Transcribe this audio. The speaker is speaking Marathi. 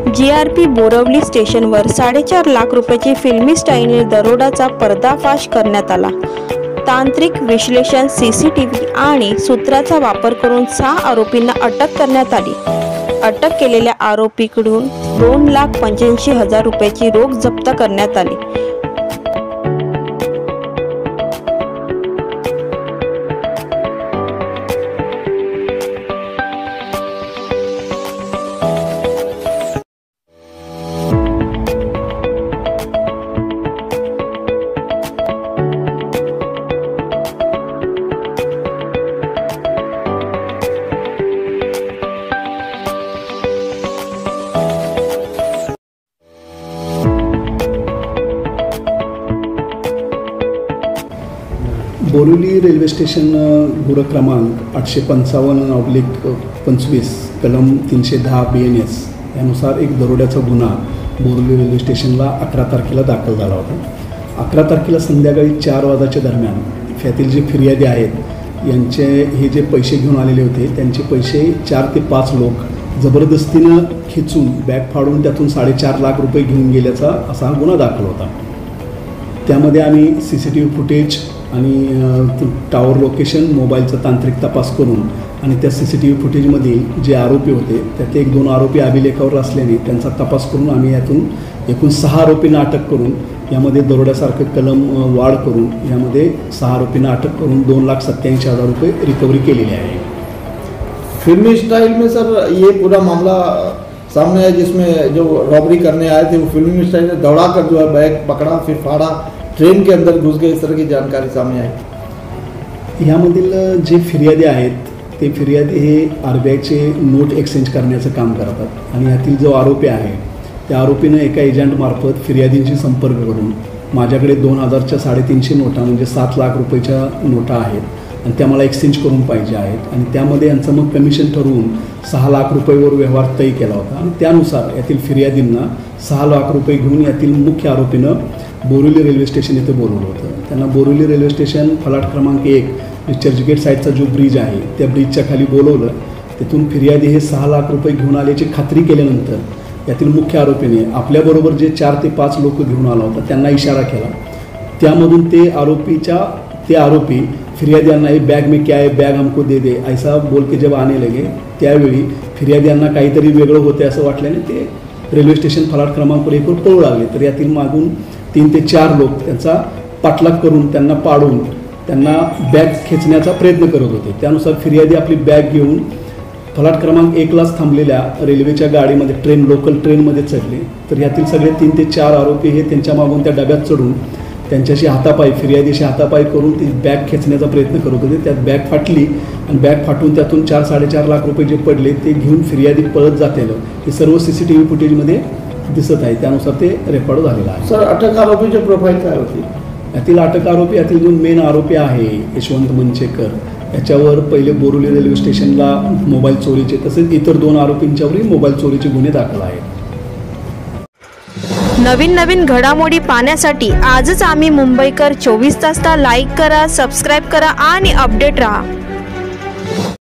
GRP बोरवली स्टेशनवर 4.5 लाख रुपयाची फिल्मी स्टाईलने दरोड्याचा पर्दाफाश करण्यात आला। तांत्रिक विश्लेषण, CCTV आणि सूत्राचा वापर करून 6 आरोपींना अटक करण्यात आली। अटक केलेल्या आरोपीकडून 2,85,000 रुपयाची रोख जप्त करण्यात आली। बोरिवली रेल्वे स्टेशन गुन्हा क्रमांक 855/25 कलम 310 BNS यानुसार एक दरोड्याचा गुन्हा बोरिवली रेल्वे स्टेशनला 11 तारखेला दाखल झाला होता। 11 तारखेला संध्याकाळी 4 वाजताच्या दरम्यान यातील जे फिर्यादी आहेत यांचे हे जे पैसे घेऊन आलेले होते त्यांचे पैसे 4 ते 5 लोक जबरदस्तीनं खिचून बॅग फाडून त्यातून 4.5 लाख रुपये घेऊन गेल्याचा असा हा गुन्हा दाखल होता। त्यामध्ये आम्ही CCTV फुटेज आणि टावर लोकेशन, मोबाईलचा तांत्रिक तपास करून आणि त्या CCTV फुटेजमधील जे आरोपी होते त्यातले 1-2 आरोपी अभिलेखावर असल्याने त्यांचा तपास करून आम्ही यातून एकूण 6 आरोपींना अटक करून यामध्ये दरोड्यासारखं कलम वाढ करून यामध्ये 6 आरोपींना अटक करून 2,87,000 रुपये रिकवरी केलेली आहे। फिल्मी स्टाइल में सर ये पूरा मामला सामने है जिसमें जो रॉबरी करने आए थे वो फिल्मी स्टाइल में दौड़ा कर जो है बैग पकड़ा, फिर फाड़ा, ट्रेन के अंदर घुस गए, इस तरह की जानकारी सामने आई। यामधील जे फिर्यादी आहेत ते फिर्यादी हे RBIचे नोट एक्सचेंज करण्याचं काम करतात आणि यातील जो आरोपी आहे त्या आरोपीनं एका एजंटमार्फत फिर्यादींशी संपर्क करून माझ्याकडे 2,000च्या 350 नोटा म्हणजे 7 लाख रुपयाच्या नोटा आहेत आणि त्या मला एक्सचेंज करून पाहिजे आहेत आणि त्यामध्ये यांचं मग कमिशन ठरवून 6 लाख रुपयेवर व्यवहार तय केला होता आणि त्यानुसार यातील फिर्यादींना 6 लाख रुपये घेऊन यातील मुख्य आरोपीनं बोरिवली रेल्वे स्टेशन येथे बोलवलं होतं। त्यांना बोरिवली रेल्वे स्टेशन फलाट क्रमांक 1 चर्चगेट साईडचा जो ब्रिज आहे त्या ब्रिजच्या खाली बोलवलं। तिथून फिर्यादी हे 6 लाख रुपये घेऊन आल्याची खात्री केल्यानंतर यातील मुख्य आरोपीने आपल्याबरोबर जे 4 ते 5 लोक घेऊन आला होता त्यांना इशारा केला। त्यामधून ते आरोपी फिर्यादियांना ये बैग में क्या है, बैग हमको दे दे ऐसा बोल के जब आने लगे त्यावेळी फिर्यादियांना काहीतरी वेगळं होते असं वाटल्याने ते रेल्वे स्टेशन फलाट क्रमांक 1 वर पळू लागले। तर यातील मागून 3 ते 4 लोक त्यांचा पाठलाग करून त्यांना पाडून त्यांना बॅग खेचण्याचा प्रयत्न करत होते। त्यानुसार फिर्यादी आपली बॅग घेऊन फलाट क्रमांक 1लाच थांबलेल्या रेल्वेच्या गाडीमध्ये लोकल ट्रेनमध्ये चढले। तर यातील सगळे 3 ते 4 आरोपी हे त्यांच्या मागून त्या डब्यात चढून त्यांच्याशी हातापाई फिर्यादीशी हातापाई करून ती बॅग खेचण्याचा प्रयत्न करत होते। त्यात बॅग फाटली आणि बॅग फाटून त्यातून 4-4.5 लाख रुपये जे पडले ते घेऊन फिर्यादी पळत जातेलं हे सर्व CCTV फुटेजमध्ये दिसत आहे। त्यानुसार ते रेकॉर्ड झालेलं आहे। सर अटक आरोपीची प्रोफाईल काय होती? यातील अटक आरोपी यातील जो मेन आरोपी आहे यशवंत मंचेकर याच्यावर पहिले बोरिवली रेल्वे स्टेशनला मोबाईल चोरीचे तसेच इतर 2 आरोपींच्यावरही मोबाईल चोरीचे गुन्हे दाखल आहेत। नवीन घडामोडी पाहण्यासाठी आजच आम्ही मुंबईकर 24 तासला लाईक करा, सबस्क्राईब करा आणि अपडेट रहा।